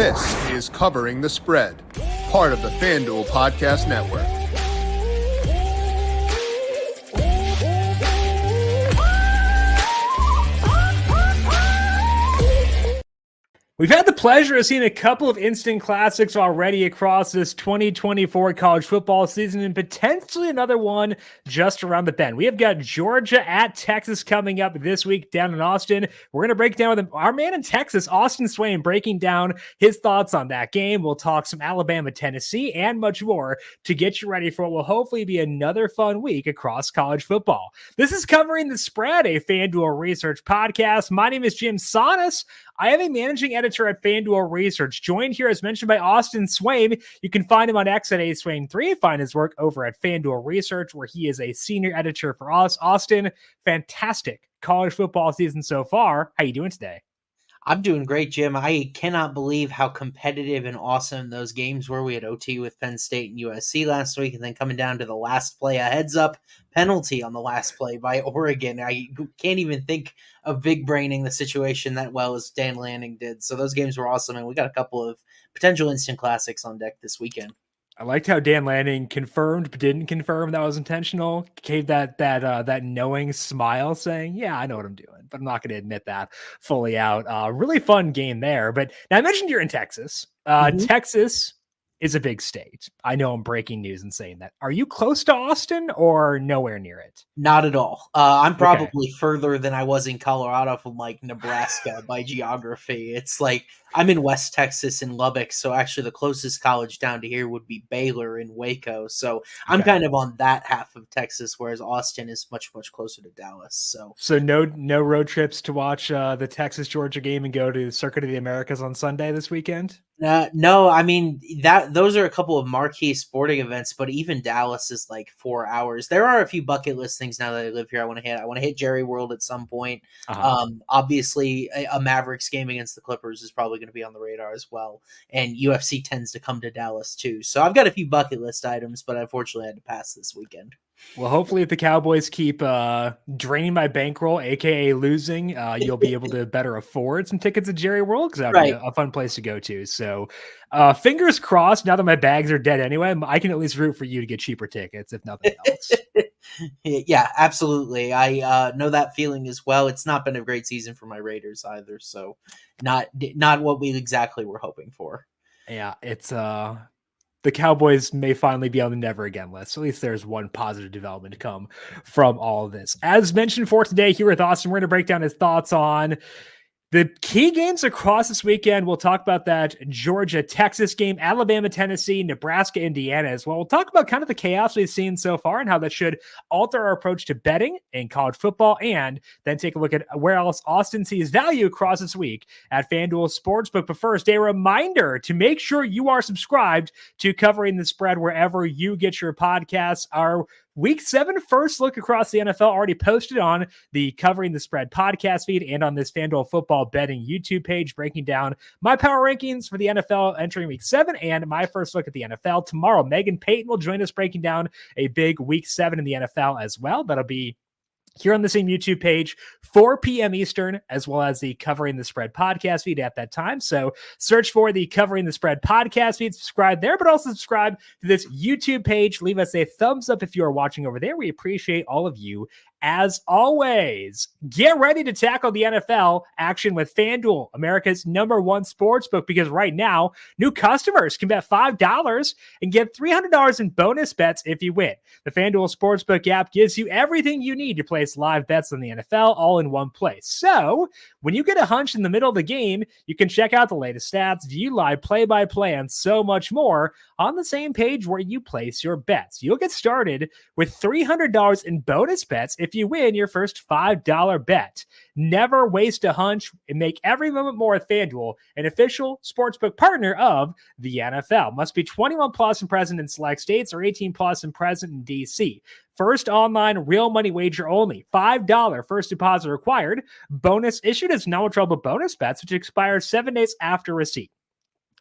This is Covering the Spread, part of the FanDuel Podcast Network. We've had the pleasure of seeing a couple of instant classics already across this 2024 college football season, and potentially another one just around the bend. We have got Georgia at Texas coming up this week down in Austin. We're going to break down with our man in Texas, Austin Swaim, breaking down his thoughts on that game. We'll talk some Alabama, Tennessee, and much more to get you ready for what will hopefully be another fun week across college football. This is Covering the Spread, a FanDuel Research podcast. My name is JimSannes. I am a managing editor at FanDuel Research, joined here as mentioned by Austin Swaim. You can find him on X at ASwaim3. Find his work over at FanDuel Research, where he is a senior editor for us. Austin, fantastic college football season so far. How you doing today? I'm doing great, Jim. I cannot believe how competitive and awesome those games were. We had OT with Penn State and USC last week, and then coming down to the last play, a heads-up penalty on the last play by Oregon. I can't even think of big braining the situation that well as Dan Lanning did. So those games were awesome, and we got a couple of potential instant classics on deck this weekend. I liked how Dan Lanning confirmed but didn't confirm that was intentional. Gave that knowing smile, saying, "Yeah, I know what I'm doing, but I'm not going to admit that fully out." Really fun game there. But now I mentioned you're in Texas. Texas is a big state. I know I'm breaking news and saying that. Are you close to Austin or nowhere near it? Not at all. I'm probably further than I was in Colorado from like Nebraska by geography. It's like I'm in West Texas in Lubbock, so actually the closest college down to here would be Baylor in Waco. So I'm kind of on that half of Texas, whereas Austin is much, much closer to Dallas. So no road trips to watch the Texas-Georgia game and go to the Circuit of the Americas on Sunday this weekend? No, I mean those are a couple of marquee sporting events, but even Dallas is like 4 hours. There are a few bucket list things now that I live here. I want to hit Jerry World at some point. Obviously, a Mavericks game against the Clippers is probably going to be on the radar as well. And UFC tends to come to Dallas too. So I've got a few bucket list items, but unfortunately I had to pass this weekend. Well, hopefully if the Cowboys keep draining my bankroll, aka losing, you'll be able to better afford some tickets at Jerry World, because that would be a fun place to go to. So fingers crossed, now that my bags are dead anyway, I can at least root for you to get cheaper tickets, if nothing else. Yeah, absolutely. I know that feeling as well. It's not been a great season for my Raiders either, so not what we exactly were hoping for. Yeah, it's the Cowboys may finally be on the never again list. At least there's one positive development to come from all of this. As mentioned for today here with Austin, we're going to break down his thoughts on the key games across this weekend. We'll talk about that Georgia-Texas game, Alabama-Tennessee, Nebraska-Indiana as well. We'll talk about kind of the chaos we've seen so far and how that should alter our approach to betting in college football, and then take a look at where else Austin sees value across this week at FanDuel Sportsbook. But first, a reminder to make sure you are subscribed to Covering the Spread wherever you get your podcasts. Our Week 7 first look across the NFL already posted on the Covering the Spread podcast feed and on this FanDuel football betting YouTube page, breaking down my power rankings for the NFL entering Week 7 and my first look at the NFL. Tomorrow, Megan Payton will join us breaking down a big Week 7 in the NFL as well. That'll be here on the same YouTube page, 4 p.m. Eastern, as well as the Covering the Spread podcast feed at that time. So search for the Covering the Spread podcast feed, subscribe there, but also subscribe to this YouTube page. Leave us a thumbs up if you are watching over there. We appreciate all of you. As always, get ready to tackle the NFL action with FanDuel, America's #1 sportsbook, because right now, new customers can bet $5 and get $300 in bonus bets if you win. The FanDuel Sportsbook app gives you everything you need to place live bets on the NFL all in one place. So when you get a hunch in the middle of the game, you can check out the latest stats, view live play-by-play, and so much more on the same page where you place your bets. You'll get started with $300 in bonus bets if you win your first $5 bet. Never waste a hunch and make every moment more with FanDuel, an official sportsbook partner of the NFL. Must be 21 plus and present in select states or 18 plus and present in DC. First online real money wager only. $5 first deposit required. Bonus issued as non-withdrawable bonus bets, which expires 7 days after receipt.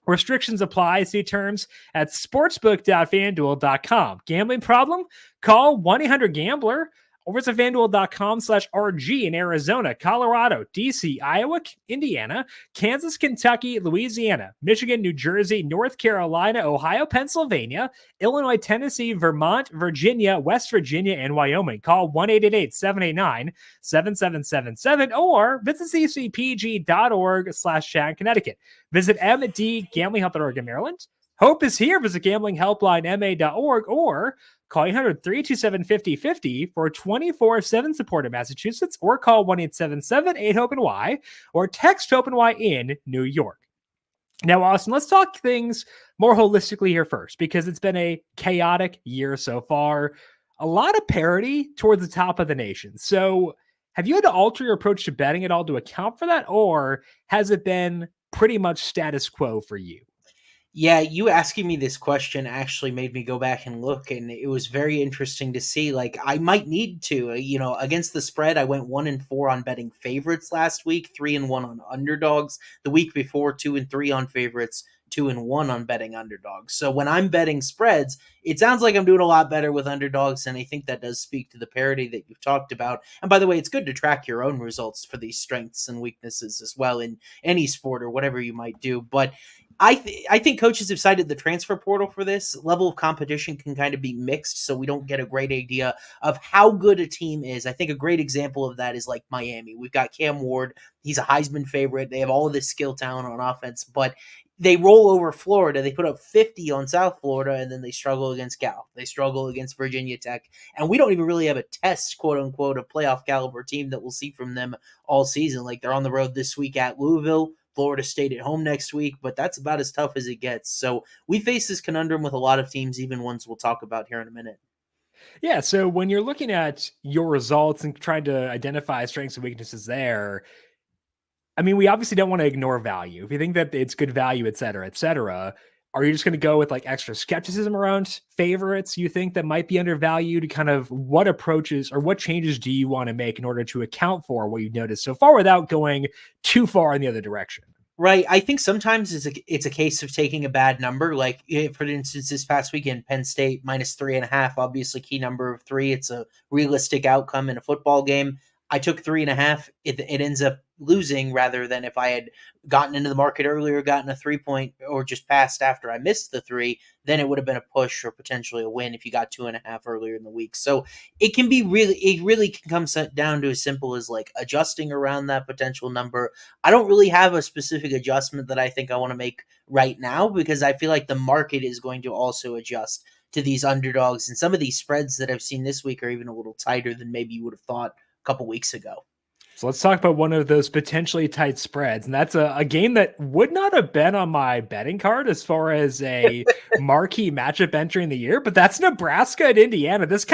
Restrictions apply. See terms at sportsbook.fanduel.com. Gambling problem? Call 1-800-GAMBLER. or visit FanDuel.com/RG in Arizona, Colorado, DC, Iowa, Indiana, Kansas, Kentucky, Louisiana, Michigan, New Jersey, North Carolina, Ohio, Pennsylvania, Illinois, Tennessee, Vermont, Virginia, West Virginia, and Wyoming. Call 1-888-789-7777 or visit ccpg.org/chat Connecticut. Visit mdgamblinghelp.org in Maryland. Hope is here. Visit gamblinghelplinema.org or call 800-327-5050 for 24/7 support in Massachusetts, or call 1-877-8-HOPE-NY or text HOPE-NY in New York. Now, Austin, let's talk things more holistically here first, because it's been a chaotic year so far. A lot of parity towards the top of the nation. So have you had to alter your approach to betting at all to account for that, or has it been pretty much status quo for you? Yeah, you asking me this question actually made me go back and look, and it was very interesting to see. Like, I might need to, against the spread, I went 1-4 on betting favorites last week, 3-1 on underdogs. The week before, 2-3 on favorites, 2-1 on betting underdogs. So when I'm betting spreads, it sounds like I'm doing a lot better with underdogs, and I think that does speak to the parity that you've talked about. And by the way, it's good to track your own results for these strengths and weaknesses as well in any sport or whatever you might do. But I think coaches have cited the transfer portal for this. Level of competition can kind of be mixed, so we don't get a great idea of how good a team is. I think a great example of that is like Miami. We've got Cam Ward. He's a Heisman favorite. They have all of this skill talent on offense, but they roll over Florida. They put up 50 on South Florida, and then they struggle against Cal. They struggle against Virginia Tech, and we don't even really have a test, quote unquote, a playoff caliber team that we'll see from them all season. Like, they're on the road this week at Louisville, Florida State at home next week, but that's about as tough as it gets. So we face this conundrum with a lot of teams, even ones we'll talk about here in a minute. Yeah, so when you're looking at your results and trying to identify strengths and weaknesses there, I mean, we obviously don't want to ignore value. If you think that it's good value, et cetera, are you just going to go with like extra skepticism around favorites you think that might be undervalued? Kind of what approaches or what changes do you want to make in order to account for what you've noticed so far without going too far in the other direction? Right. I think sometimes it's a case of taking a bad number. Like, for instance, this past weekend, Penn State -3.5, obviously key number of 3. It's a realistic outcome in a football game. I took 3.5. It ends up losing, rather than if I had gotten into the market earlier, gotten a 3-point, or just passed after I missed the 3, then it would have been a push or potentially a win if you got 2.5 earlier in the week. So it really can come down to as simple as like adjusting around that potential number. I don't really have a specific adjustment that I think I want to make right now, because I feel like the market is going to also adjust to these underdogs, and some of these spreads that I've seen this week are even a little tighter than maybe you would have thought a couple weeks ago. So let's talk about one of those potentially tight spreads. And that's a game that would not have been on my betting card as far as a marquee matchup entering the year, but that's Nebraska at Indiana. This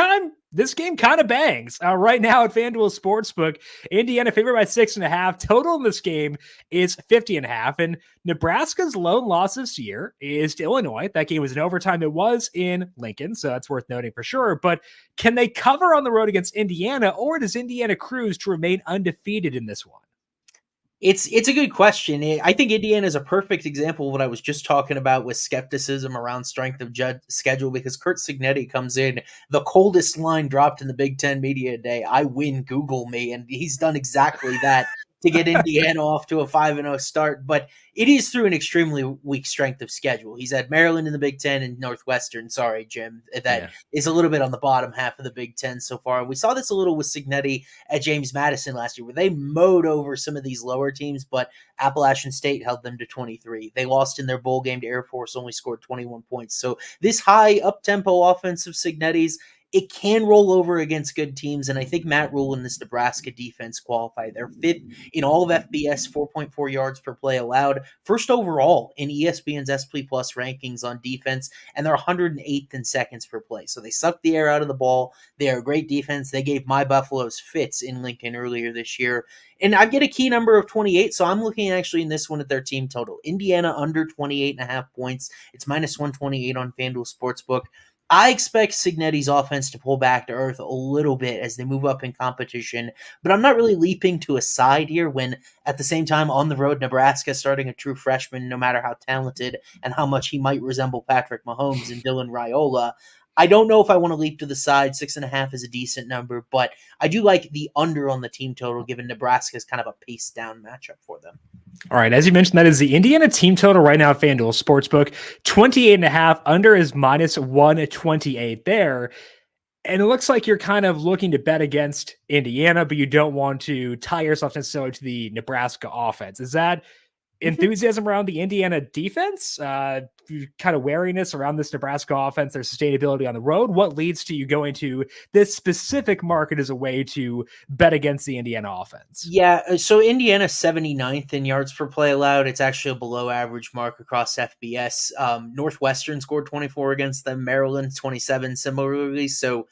game kind of bangs right now at FanDuel Sportsbook. Indiana favored by 6.5. Total in this game is 50.5. And Nebraska's lone loss this year is to Illinois. That game was in overtime. It was in Lincoln, so that's worth noting for sure. But can they cover on the road against Indiana, or does Indiana cruise to remain undefeated in this one? It's a good question. I think Indiana is a perfect example of what I was just talking about with skepticism around strength of schedule, because Curt Cignetti comes in, the coldest line dropped in the Big Ten media day. I win, Google me. And he's done exactly that to get Indiana off to a 5-0 start. But it is through an extremely weak strength of schedule. He's had Maryland in the Big Ten and Northwestern. Sorry, Jim. That is a little bit on the bottom half of the Big Ten so far. We saw this a little with Cignetti at James Madison last year, where they mowed over some of these lower teams, but Appalachian State held them to 23. They lost in their bowl game to Air Force, only scored 21 points. So this high up-tempo offense of Cignetti's, it can roll over against good teams, and I think Matt Rule and this Nebraska defense qualify. They're fifth in all of FBS, 4.4 yards per play allowed, first overall in ESPN's SP Plus rankings on defense, and they're 108th in seconds per play. So they suck the air out of the ball. They are a great defense. They gave my Buffaloes fits in Lincoln earlier this year. And I get a key number of 28, so I'm looking actually in this one at their team total. Indiana under 28.5 points. It's -128 on FanDuel Sportsbook. I expect Cignetti's offense to pull back to earth a little bit as they move up in competition, but I'm not really leaping to a side here when, at the same time, on the road, Nebraska starting a true freshman, no matter how talented and how much he might resemble Patrick Mahomes and Dylan Raiola. I don't know if I want to leap to the side. 6.5 is a decent number, but I do like the under on the team total, given Nebraska is kind of a pace down matchup for them. All right. As you mentioned, that is the Indiana team total right now at FanDuel Sportsbook. 28.5. Under is minus 128 there. And it looks like you're kind of looking to bet against Indiana, but you don't want to tie yourself necessarily to the Nebraska offense. Is that enthusiasm around the Indiana defense, kind of wariness around this Nebraska offense, their sustainability on the road? What leads to you going to this specific market as a way to bet against the Indiana offense? Yeah, so Indiana 79th in yards per play allowed. It's actually a below average mark across FBS. Northwestern scored 24 against them, Maryland 27 similarly. So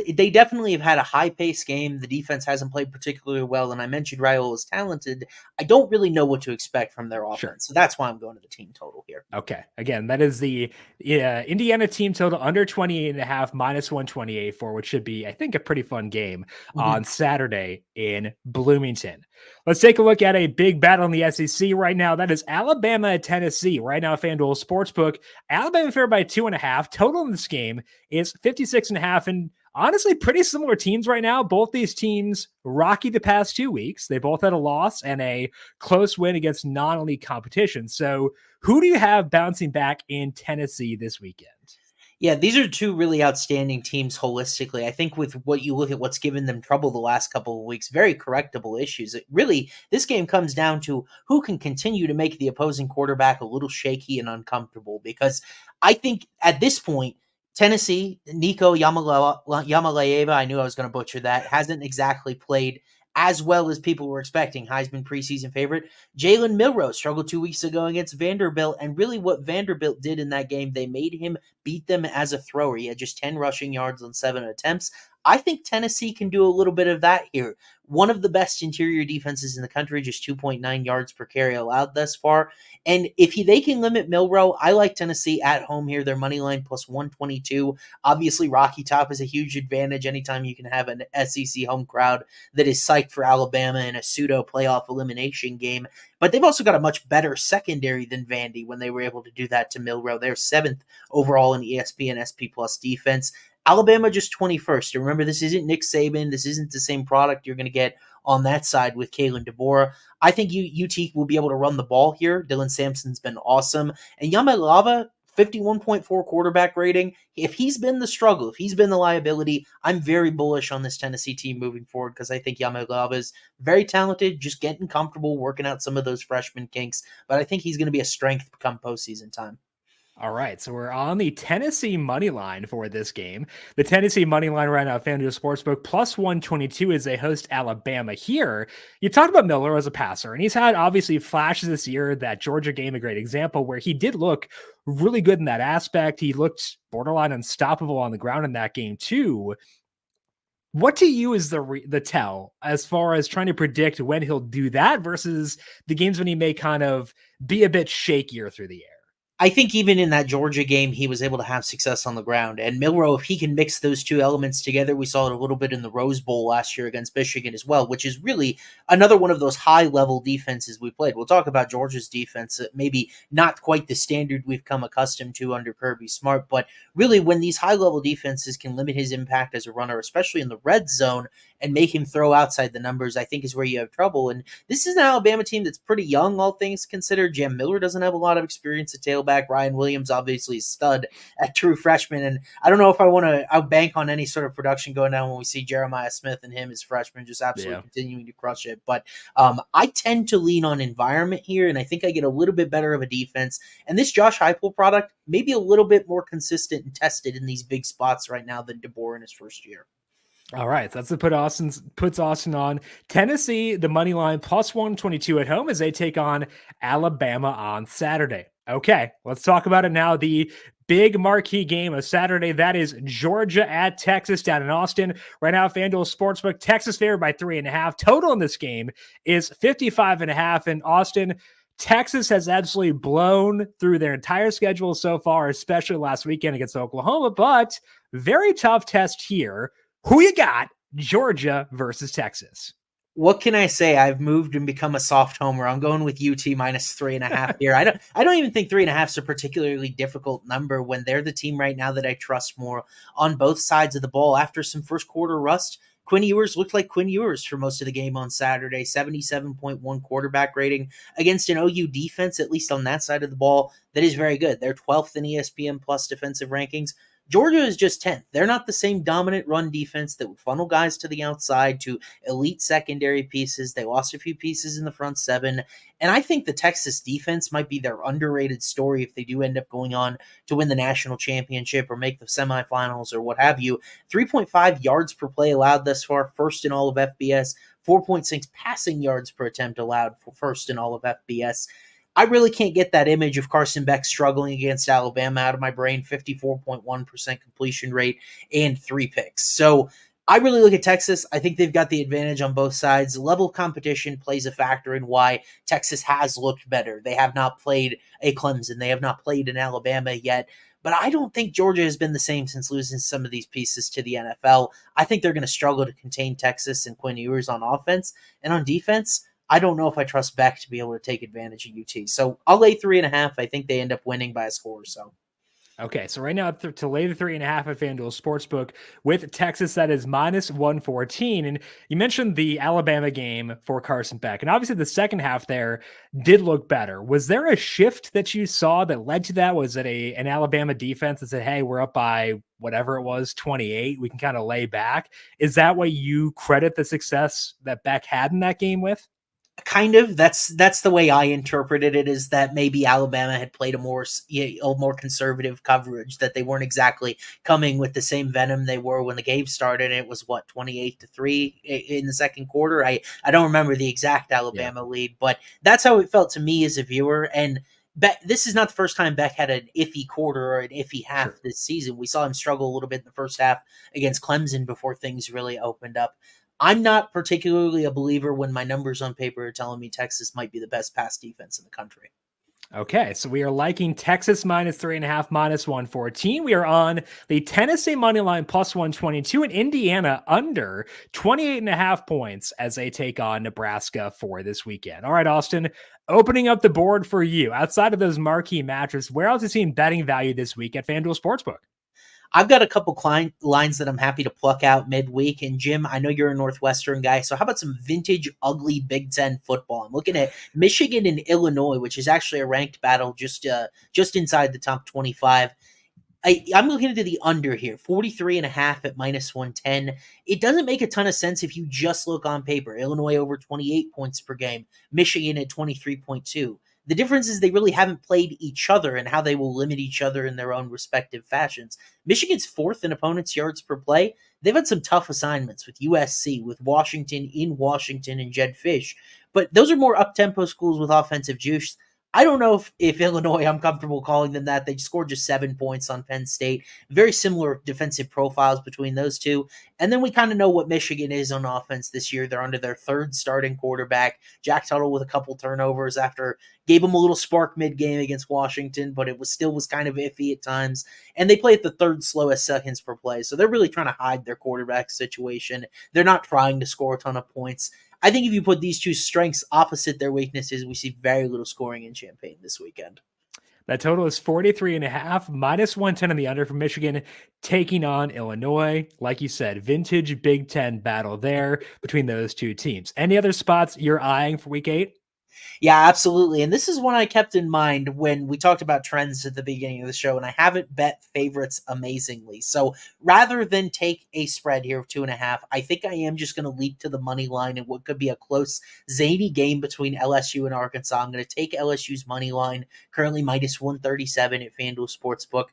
they definitely have had a high-paced game. The defense hasn't played particularly well, and I mentioned Raiola is talented. I don't really know what to expect from their offense, Sure. so that's why I'm going to the team total here. Okay. Again, that is the Indiana team total under 28.5, minus 128 for what should be, I think, a pretty fun game on Saturday in Bloomington. Let's take a look at a big battle in the SEC right now. That is Alabama at Tennessee. Right now, FanDuel Sportsbook, Alabama favored by 2.5. Total in this game is 56.5. And honestly, pretty similar teams right now. Both these teams rocky the past 2 weeks. They both had a loss and a close win against non-elite competition. So who do you have bouncing back in Tennessee this weekend? Yeah, these are two really outstanding teams holistically. I think with what you look at what's given them trouble the last couple of weeks, very correctable issues. This game comes down to who can continue to make the opposing quarterback a little shaky and uncomfortable, because I think at this point, Tennessee, Nico Yamalaeva, I knew I was going to butcher that, hasn't exactly played as well as people were expecting. Heisman preseason favorite. Jalen Milroe struggled 2 weeks ago against Vanderbilt, and really what Vanderbilt did in that game, they made him beat them as a thrower. He had just 10 rushing yards on 7 attempts. I think Tennessee can do a little bit of that here. One of the best interior defenses in the country, just 2.9 yards per carry allowed thus far. And if they can limit Milroe, I like Tennessee at home here. Their money line plus 122. Obviously, Rocky Top is a huge advantage anytime you can have an SEC home crowd that is psyched for Alabama in a pseudo playoff elimination game. But they've also got a much better secondary than Vandy when they were able to do that to Milroe. They're 7th overall in ESPN SP Plus defense. Alabama just 21st. And remember, this isn't Nick Saban. This isn't the same product you're going to get on that side with Kalen DeBoer. I think UT will be able to run the ball here. Dylan Sampson's been awesome. And Yamalava, 51.4 quarterback rating. If he's been the struggle, if he's been the liability, I'm very bullish on this Tennessee team moving forward, because I think Yamalava is very talented, just getting comfortable, working out some of those freshman kinks. But I think he's going to be a strength come postseason time. All right, so we're on the Tennessee money line for this game. The Tennessee money line right now at FanDuel Sportsbook plus 122 as they host Alabama here. You talked about Miller as a passer, and he's had obviously flashes this year. That Georgia game, a great example, where he did look really good in that aspect. He looked borderline unstoppable on the ground in that game too. What to you is the tell as far as trying to predict when he'll do that versus the games when he may kind of be a bit shakier through the air? I think even in that Georgia game, he was able to have success on the ground. And Milroe, if he can mix those two elements together, we saw it a little bit in the Rose Bowl last year against Michigan as well, which is really another one of those high-level defenses we played. We'll talk about Georgia's defense, maybe not quite the standard we've come accustomed to under Kirby Smart, but really when these high-level defenses can limit his impact as a runner, especially in the red zone, and make him throw outside the numbers, I think is where you have trouble. And this is an Alabama team that's pretty young, all things considered. Jam Miller doesn't have a lot of experience at tailback. Ryan Williams, obviously a stud at true freshman. And I don't know if I want to bank on any sort of production going down when we see Jeremiah Smith and him as freshmen just absolutely continuing to crush it. But I tend to lean on environment here, and I think I get a little bit better of a defense. And this Josh Heupel product, maybe a little bit more consistent and tested in these big spots right now than DeBoer in his first year. All right, so that's what puts Austin on Tennessee, the money line plus 122 at home as they take on Alabama on Saturday. Okay, let's talk about it now. The big marquee game of Saturday, that is Georgia at Texas down in Austin. Right now, FanDuel Sportsbook, Texas favored by 3.5. Total in this game is 55.5. In Austin, Texas has absolutely blown through their entire schedule so far, especially last weekend against Oklahoma, but very tough test here. Who you got? Georgia versus Texas. What can I say? I've moved and become a soft homer. I'm going with UT minus 3.5 here. I don't even think 3.5 is a particularly difficult number when they're the team right now that I trust more on both sides of the ball. After some first quarter rust, Quinn Ewers looked like Quinn Ewers for most of the game on Saturday. 77.1 quarterback rating against an OU defense, at least on that side of the ball, that is very good. They're 12th in ESPN plus defensive rankings. Georgia is just 10th. They're not the same dominant run defense that would funnel guys to the outside to elite secondary pieces. They lost a few pieces in the front seven. And I think the Texas defense might be their underrated story if they do end up going on to win the national championship or make the semifinals or what have you. 3.5 yards per play allowed thus far, first in all of FBS. 4.6 passing yards per attempt allowed for first in all of FBS. I really can't get that image of Carson Beck struggling against Alabama out of my brain. 54.1% completion rate and 3 picks. So I really look at Texas. I think they've got the advantage on both sides. Level of competition plays a factor in why Texas has looked better. They have not played a Clemson. They have not played an Alabama yet. But I don't think Georgia has been the same since losing some of these pieces to the NFL. I think they're going to struggle to contain Texas and Quinn Ewers on offense. And on defense, I don't know if I trust Beck to be able to take advantage of UT. So I'll lay 3.5. I think they end up winning by a score or so. Okay, so right now to lay the 3.5 at FanDuel Sportsbook with Texas, that is minus 114. And you mentioned the Alabama game for Carson Beck, and obviously the second half there did look better. Was there a shift that you saw that led to that? Was it an Alabama defense that said, "Hey, we're up by whatever it was, 28. We can kind of lay back"? Is that what you credit the success that Beck had in that game with? Kind of. That's the way I interpreted it, is that maybe Alabama had played a more conservative coverage, that they weren't exactly coming with the same venom they were when the game started. It was 28-3 in the second quarter. I don't remember the exact Alabama lead, but that's how it felt to me as a viewer. And this is not the first time Beck had an iffy quarter or an iffy half this season. We saw him struggle a little bit in the first half against Clemson before things really opened up. I'm not particularly a believer when my numbers on paper are telling me Texas might be the best pass defense in the country. Okay, so we are liking Texas minus 3.5, minus 114. We are on the Tennessee money line plus 122 and Indiana under 28.5 points as they take on Nebraska for this weekend. All right, Austin, opening up the board for you. Outside of those marquee matches, where else is seeing betting value this week at FanDuel Sportsbook? I've got a couple lines that I'm happy to pluck out midweek. And Jim, I know you're a Northwestern guy, so how about some vintage, ugly Big Ten football? I'm looking at Michigan and Illinois, which is actually a ranked battle just inside the top 25. I'm looking into the under here, 43.5 at minus 110. It doesn't make a ton of sense if you just look on paper. Illinois over 28 points per game, Michigan at 23.2. The difference is they really haven't played each other and how they will limit each other in their own respective fashions. Michigan's fourth in opponents' yards per play. They've had some tough assignments with USC, with Washington in Washington, and Jed Fish. But those are more up-tempo schools with offensive juice. I don't know if Illinois, I'm comfortable calling them that. They scored just 7 points on Penn State. Very similar defensive profiles between those two. And then we kind of know what Michigan is on offense this year. They're under their third starting quarterback. Jack Tuttle with a couple turnovers after gave them a little spark mid-game against Washington, but it was kind of iffy at times. And they play at the third slowest seconds per play. So they're really trying to hide their quarterback situation. They're not trying to score a ton of points. I think if you put these two strengths opposite their weaknesses, we see very little scoring in Champaign this weekend. That total is 43.5, minus 110 on the under for Michigan, taking on Illinois. Like you said, vintage Big Ten battle there between those two teams. Any other spots you're eyeing for week 8? Yeah, absolutely. And this is one I kept in mind when we talked about trends at the beginning of the show, and I haven't bet favorites amazingly. So rather than take a spread here of 2.5, I think I am just going to leap to the money line in what could be a close, zany game between LSU and Arkansas. I'm going to take LSU's money line, currently minus 137 at FanDuel Sportsbook.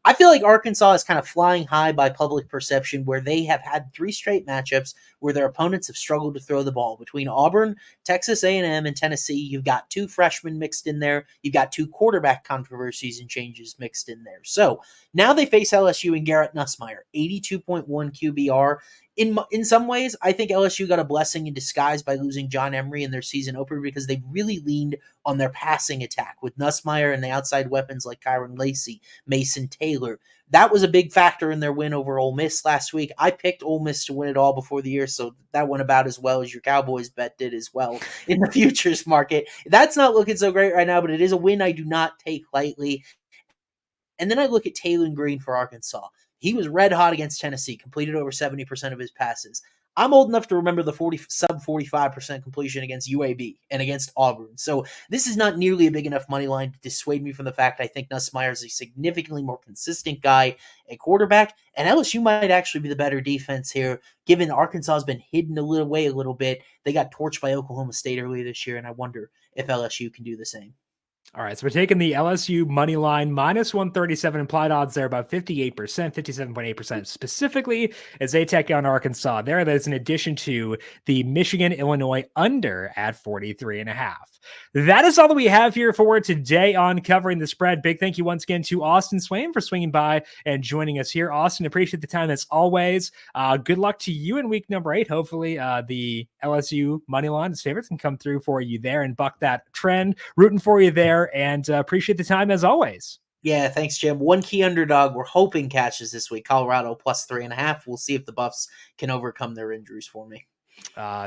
I feel like Arkansas is kind of flying high by public perception, where they have had 3 straight matchups where their opponents have struggled to throw the ball. Between Auburn, Texas A&M, and Tennessee, you've got 2 freshmen mixed in there. You've got 2 quarterback controversies and changes mixed in there. So now they face LSU and Garrett Nussmeier, 82.1 QBR. in some ways, I think LSU got a blessing in disguise by losing John Emery in their season opener because they really leaned on their passing attack with Nussmeier and the outside weapons like Kyron Lacey, Mason Taylor. That was a big factor in their win over Ole Miss last week. I picked Ole Miss to win it all before the year, so that went about as well as your Cowboys bet did as well in the futures market. That's not looking so great right now, but it is a win I do not take lightly. And then I look at Taylor Green for Arkansas. He was red hot against Tennessee, completed over 70% of his passes. I'm old enough to remember the sub 45% completion against UAB and against Auburn. So this is not nearly a big enough money line to dissuade me from the fact I think Nussmeier is a significantly more consistent guy at quarterback, and LSU might actually be the better defense here, given Arkansas has been hidden a little bit. They got torched by Oklahoma State earlier this year, and I wonder if LSU can do the same. All right, so we're taking the LSU money line minus 137 implied odds there, about 58%, 57.8% specifically as they take on Arkansas. That's in addition to the Michigan-Illinois under at 43.5. That is all that we have here for today on Covering the Spread. Big thank you once again to Austin Swaim for swinging by and joining us here. Austin, appreciate the time as always. Good luck to you in week number 8. Hopefully the LSU money line, the favorites, can come through for you there and buck that trend. Rooting for you there. And appreciate the time as always. Yeah, thanks, Jim. One key underdog we're hoping catches this week, Colorado plus 3.5. We'll see if the Buffs can overcome their injuries for me.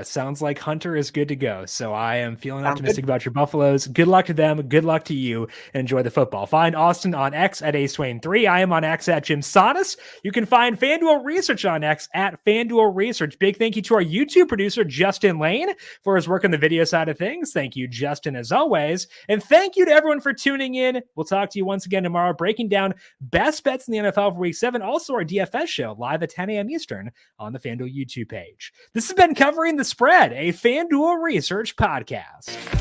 Sounds like Hunter is good to go. So I am feeling optimistic about your Buffaloes. Good luck to them. Good luck to you. Enjoy the football. Find Austin on X at ASwain3. I am on X at JimSannes. You can find FanDuel Research on X at FanDuel Research. Big thank you to our YouTube producer, Justin Lane, for his work on the video side of things. Thank you, Justin, as always. And thank you to everyone for tuning in. We'll talk to you once again tomorrow, breaking down best bets in the NFL for Week 7. Also, our DFS show live at 10 a.m. Eastern on the FanDuel YouTube page. This has been Covering the Spread, a FanDuel Research podcast.